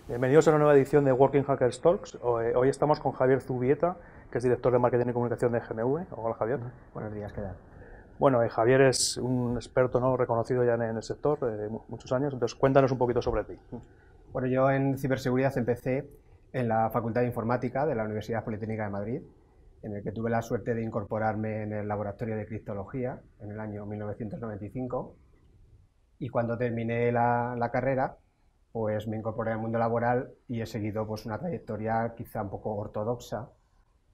Bienvenidos a una nueva edición de Working Hackers Talks. Hoy estamos con Javier Zubieta, que es director de Marketing y Comunicación de GMV. Hola, Javier. Buenos días, ¿qué tal? Bueno, Javier es un experto, ¿no?, reconocido ya en el sector, muchos años, entonces cuéntanos un poquito sobre ti. Bueno, yo en ciberseguridad empecé en la Facultad de Informática de la Universidad Politécnica de Madrid, en el que tuve la suerte de incorporarme en el laboratorio de criptología en el año 1995, y cuando terminé la carrera, pues me incorporé al mundo laboral y he seguido pues una trayectoria quizá un poco ortodoxa,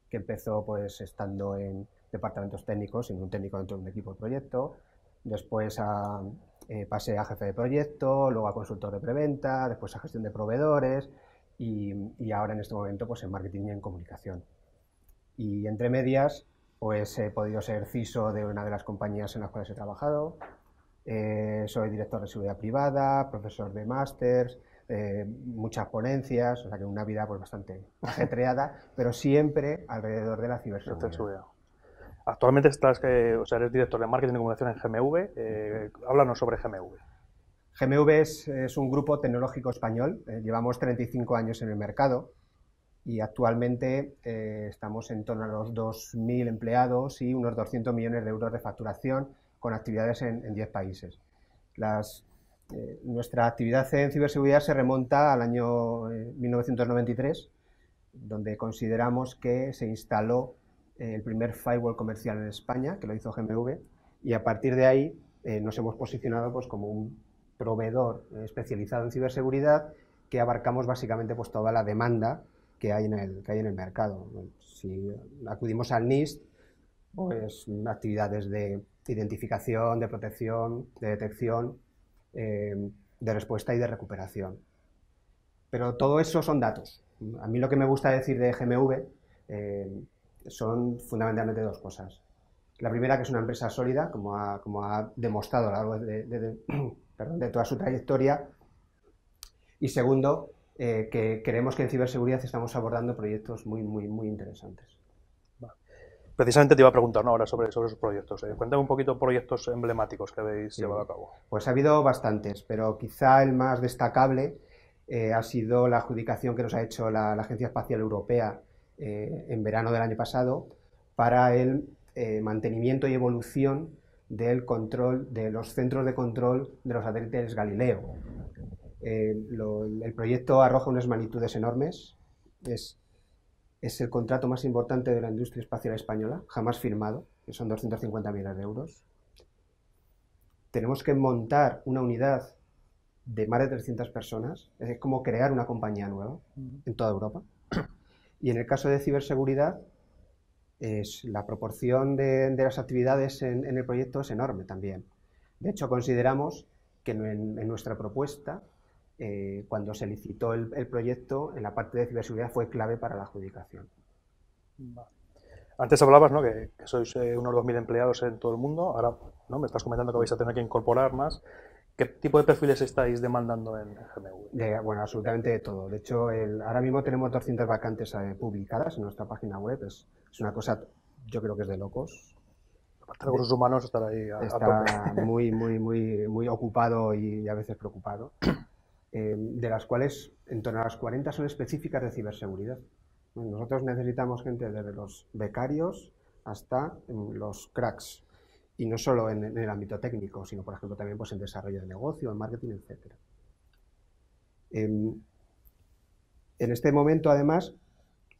que empezó pues estando en departamentos técnicos, siendo un técnico dentro de un equipo de proyecto, después pasé a jefe de proyecto, luego a consultor de preventa, después a gestión de proveedores y ahora en este momento pues en marketing y en comunicación. Y entre medias pues he podido ser CISO de una de las compañías en las cuales he trabajado, soy director de seguridad privada, profesor de másters, muchas ponencias, o sea que una vida pues bastante ajetreada, pero siempre alrededor de la ciberseguridad. Actualmente eres director de Marketing y Comunicación en GMV. Háblanos sobre GMV. GMV es un grupo tecnológico español, llevamos 35 años en el mercado y actualmente estamos en torno a los 2.000 empleados y unos 200 millones de euros de facturación, con actividades en 10 países. Nuestra actividad en ciberseguridad se remonta al año 1993, donde consideramos que se instaló el primer firewall comercial en España, que lo hizo GMV, y a partir de ahí nos hemos posicionado pues, como un proveedor especializado en ciberseguridad, que abarcamos básicamente pues, toda la demanda que hay en el mercado. Si acudimos al NIST, pues actividades de identificación, de protección, de detección, de respuesta y de recuperación. Pero todo eso son datos. A mí lo que me gusta decir de GMV son fundamentalmente dos cosas. La primera, que es una empresa sólida, como ha demostrado a lo largo de toda su trayectoria. Y segundo, que creemos que en ciberseguridad estamos abordando proyectos muy, muy, muy interesantes. Precisamente te iba a preguntar, ¿no?, ahora sobre esos proyectos. Cuéntame un poquito proyectos emblemáticos que habéis llevado a cabo. Pues ha habido bastantes, pero quizá el más destacable ha sido la adjudicación que nos ha hecho la Agencia Espacial Europea en verano del año pasado para el mantenimiento y evolución del control de los centros de control de los satélites Galileo. El proyecto arroja unas magnitudes enormes. Es el contrato más importante de la industria espacial española, jamás firmado, que son 250 millones de euros. Tenemos que montar una unidad de más de 300 personas, es como crear una compañía nueva en toda Europa. Y en el caso de ciberseguridad, la proporción de las actividades en el proyecto es enorme también. De hecho, consideramos que en nuestra propuesta, cuando se licitó el proyecto, en la parte de ciberseguridad fue clave para la adjudicación. Vale. Antes hablabas, ¿no?, que sois unos 2.000 empleados en todo el mundo. Ahora, ¿no?, me estás comentando que vais a tener que incorporar más. ¿Qué tipo de perfiles estáis demandando en GMV? Bueno, absolutamente de todo. De hecho, ahora mismo tenemos 200 vacantes publicadas en nuestra página web. Es una cosa, yo creo que es de locos. Aparte de recursos humanos, estar ahí a tope. Muy, muy, muy, muy ocupado y a veces preocupado. De las cuales en torno a las 40 son específicas de ciberseguridad. Nosotros necesitamos gente desde los becarios hasta los cracks. Y no solo en el ámbito técnico, sino, por ejemplo, también pues, en desarrollo de negocio, en marketing, etc. En este momento, además,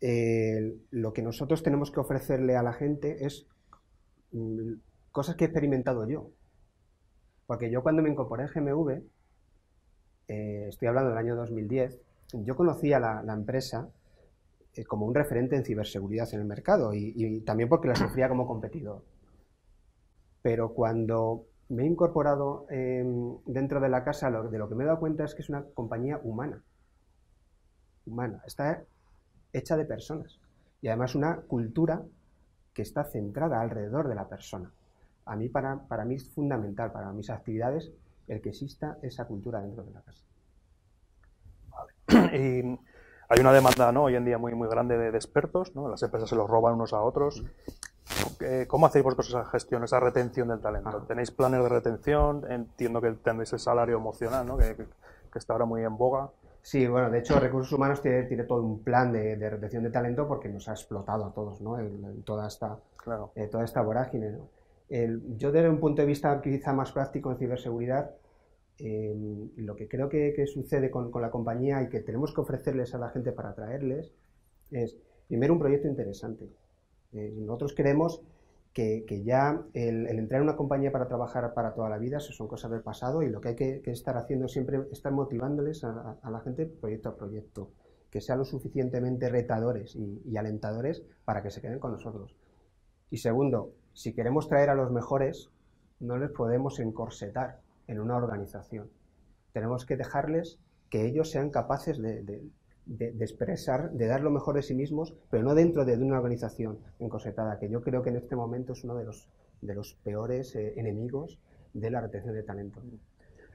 lo que nosotros tenemos que ofrecerle a la gente es cosas que he experimentado yo. Porque yo cuando me incorporé en GMV, estoy hablando del año 2010, yo conocía la empresa como un referente en ciberseguridad en el mercado y también porque la sufría como competidor. Pero cuando me he incorporado dentro de la casa, de lo que me he dado cuenta es que es una compañía humana. Está hecha de personas. Y además una cultura que está centrada alrededor de la persona. A mí, para mí es fundamental, para mis actividades, el que exista esa cultura dentro de la casa. Vale. Y hay una demanda, ¿no?, hoy en día muy, muy grande de expertos, ¿no? Las empresas se los roban unos a otros. ¿Cómo hacéis vosotros esa gestión, esa retención del talento? ¿Tenéis planes de retención? Entiendo que tenéis el salario emocional, ¿no?, que está ahora muy en boga. Sí, bueno, de hecho Recursos Humanos tiene todo un plan de retención de talento porque nos ha explotado a todos, ¿no? Claro. Toda esta vorágine, ¿no? Yo desde un punto de vista quizá más práctico en ciberseguridad, lo que creo que sucede con la compañía y que tenemos que ofrecerles a la gente para atraerles es, primero, un proyecto interesante. Nosotros queremos que ya el entrar en una compañía para trabajar para toda la vida, eso son cosas del pasado y lo que hay que estar haciendo siempre es estar motivándoles a la gente proyecto a proyecto, que sean lo suficientemente retadores y alentadores para que se queden con nosotros. Y segundo, si queremos traer a los mejores, no les podemos encorsetar en una organización. Tenemos que dejarles que ellos sean capaces de expresar, de dar lo mejor de sí mismos, pero no dentro de una organización encorsetada, que yo creo que en este momento es uno de los peores enemigos de la retención de talento.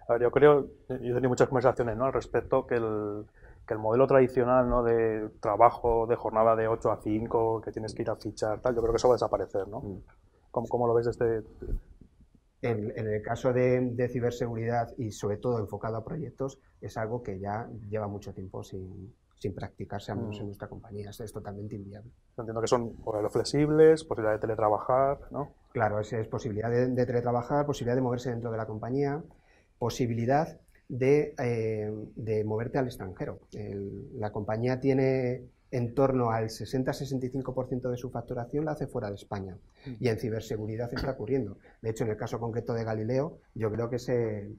A ver, yo creo, yo he tenido muchas conversaciones, ¿no?, al respecto, que el modelo tradicional, ¿no?, de trabajo, de jornada de 8 a 5, que tienes que ir a fichar, tal, yo creo que eso va a desaparecer, ¿no? ¿Cómo lo ves desde...? En el caso de ciberseguridad y sobre todo enfocado a proyectos, es algo que ya lleva mucho tiempo sin practicarse, al menos en nuestra compañía. Es totalmente inviable. Entiendo que son horarios flexibles, posibilidad de teletrabajar, ¿no? Claro, es posibilidad de teletrabajar, posibilidad de moverse dentro de la compañía, posibilidad de moverte al extranjero. La compañía tiene en torno al 60-65% de su facturación la hace fuera de España. Y en ciberseguridad está ocurriendo. De hecho, en el caso concreto de Galileo, yo creo que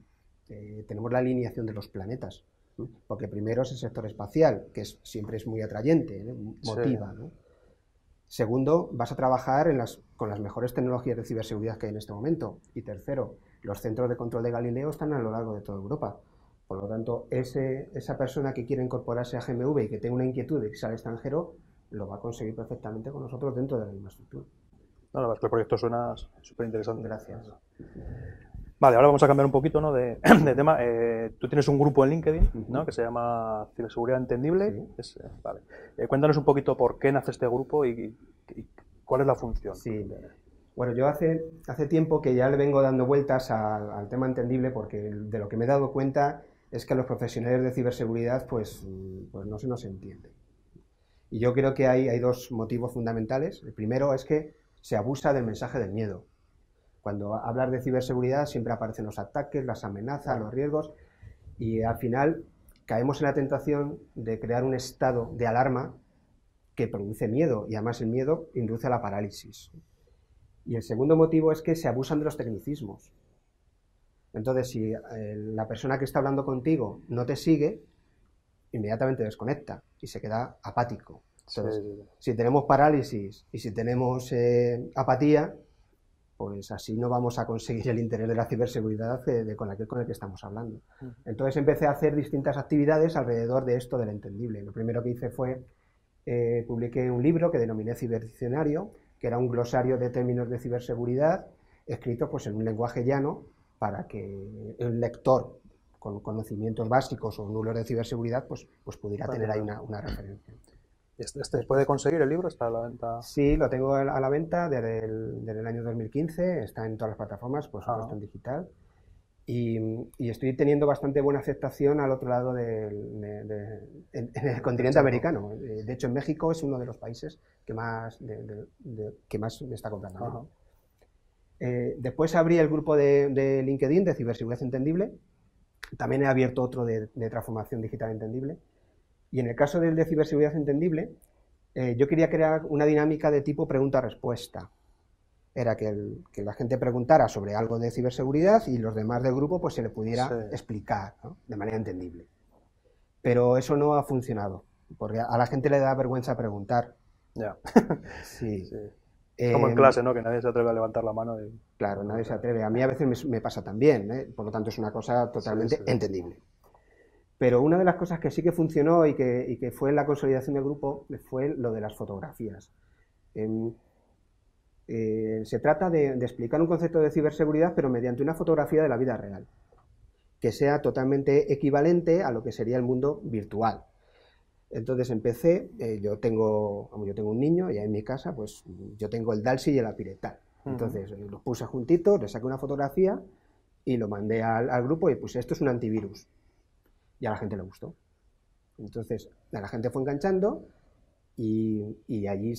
tenemos la alineación de los planetas. ¿No? Porque primero es el sector espacial, que siempre es muy atrayente, ¿no? Motiva. Sí. ¿No? Segundo, vas a trabajar con las mejores tecnologías de ciberseguridad que hay en este momento. Y tercero, los centros de control de Galileo están a lo largo de toda Europa. Por lo tanto, esa persona que quiere incorporarse a GMV y que tenga una inquietud de irse al extranjero, lo va a conseguir perfectamente con nosotros dentro de la misma estructura. No, la verdad es que el proyecto suena súper interesante. Gracias. Vale, ahora vamos a cambiar un poquito, ¿no?, de tema. Tú tienes un grupo en LinkedIn, ¿no?, que se llama Ciberseguridad Entendible. Sí. Vale. Cuéntanos un poquito por qué nace este grupo y cuál es la función. Sí. Bueno, yo hace tiempo que ya le vengo dando vueltas al tema entendible porque de lo que me he dado cuenta es que a los profesionales de ciberseguridad pues no se nos entiende. Y yo creo que hay dos motivos fundamentales. El primero es que se abusa del mensaje del miedo. Cuando hablas de ciberseguridad siempre aparecen los ataques, las amenazas, los riesgos y al final caemos en la tentación de crear un estado de alarma que produce miedo y además el miedo induce a la parálisis. Y el segundo motivo es que se abusan de los tecnicismos. Entonces, si la persona que está hablando contigo no te sigue, inmediatamente desconecta y se queda apático. Entonces, sí. Si tenemos parálisis y si tenemos apatía, pues así no vamos a conseguir el interés de la ciberseguridad con el que estamos hablando. Entonces empecé a hacer distintas actividades alrededor de esto del entendible. Lo primero que hice fue, publiqué un libro que denominé Ciberdiccionario, que era un glosario de términos de ciberseguridad, escrito pues en un lenguaje llano, para que el lector con conocimientos básicos o nulos de ciberseguridad pues pudiera tener ahí una referencia. ¿Este puede conseguir el libro? ¿Está a la venta? Sí, lo tengo a la venta desde el año 2015, está en todas las plataformas, por supuesto en digital. Y estoy teniendo bastante buena aceptación al otro lado en el continente americano. De hecho, en México es uno de los países que más me está comprando. Después abrí el grupo de LinkedIn de Ciberseguridad Entendible. También he abierto otro de Transformación Digital Entendible. Y en el caso del de Ciberseguridad Entendible, yo quería crear una dinámica de tipo pregunta-respuesta. Era que la gente preguntara sobre algo de ciberseguridad y los demás del grupo pues se le pudiera explicar, ¿no?, de manera entendible. Pero eso no ha funcionado, porque a la gente le da vergüenza preguntar. Ya. Sí. Como en clase, ¿no?, que nadie se atreve a levantar la mano. Claro, nadie se atreve. A mí a veces me pasa también, ¿eh? Por lo tanto es una cosa totalmente entendible. Pero una de las cosas que sí que funcionó y que fue en la consolidación del grupo fue lo de las fotografías. Se trata de explicar un concepto de ciberseguridad, pero mediante una fotografía de la vida real, que sea totalmente equivalente a lo que sería el mundo virtual. Entonces empecé, yo tengo un niño y en mi casa pues yo tengo el Dalsy y el Apiretal. Entonces los puse juntitos, le saqué una fotografía y lo mandé al grupo y puse esto es un antivirus. Y a la gente le gustó. Entonces, la gente fue enganchando y allí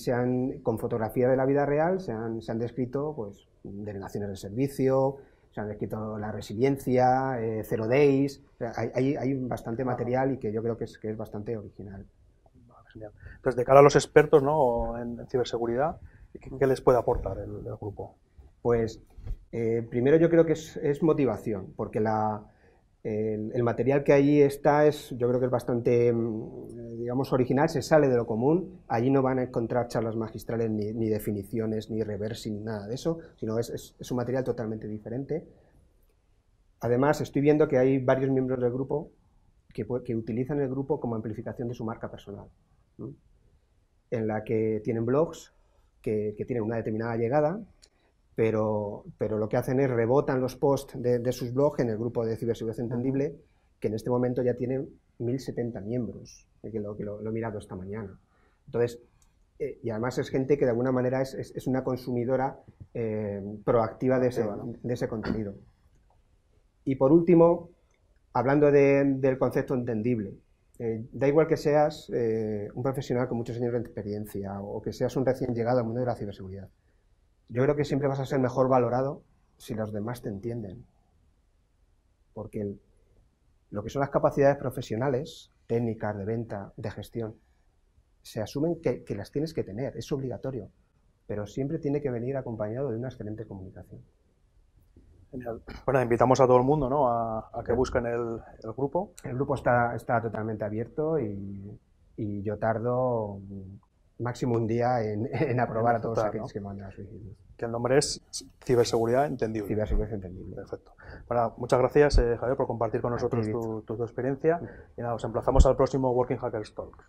con fotografía de la vida real se han descrito pues, denegaciones de servicio, se han descrito la resiliencia, zero days. O sea, hay bastante material y que yo creo que es bastante original. Genial. Entonces, de cara a los expertos, ¿no?, en ciberseguridad, ¿qué les puede aportar el grupo? Pues primero yo creo que es motivación, porque el material que allí está yo creo que es bastante, digamos, original, se sale de lo común. Allí no van a encontrar charlas magistrales ni definiciones, ni reversing, nada de eso, sino es un material totalmente diferente. Además, estoy viendo que hay varios miembros del grupo que utilizan el grupo como amplificación de su marca personal, ¿no? En la que tienen blogs que tienen una determinada llegada, pero lo que hacen es rebotan los posts de sus blogs en el grupo de Ciberseguridad Entendible, que en este momento ya tiene 1070 miembros, que lo he mirado esta mañana. Entonces, y además es gente que de alguna manera es una consumidora proactiva de ese contenido. Y por último, hablando del concepto entendible, da igual que seas un profesional con muchos años de experiencia o que seas un recién llegado al mundo de la ciberseguridad. Yo creo que siempre vas a ser mejor valorado si los demás te entienden. Porque lo que son las capacidades profesionales, técnicas, de venta, de gestión, se asumen que las tienes que tener, es obligatorio, pero siempre tiene que venir acompañado de una excelente comunicación. Genial. Bueno, invitamos a todo el mundo, ¿no?, a que busquen el grupo. El grupo está totalmente abierto y yo tardo máximo un día en aprobar a todos aquellos que mandan a solicitud. Que el nombre es Ciberseguridad Entendible. Ciberseguridad Entendible. Perfecto. Bueno, muchas gracias, Javier, por compartir con nosotros tu experiencia. Y nada, os emplazamos al próximo Working Hackers Talks.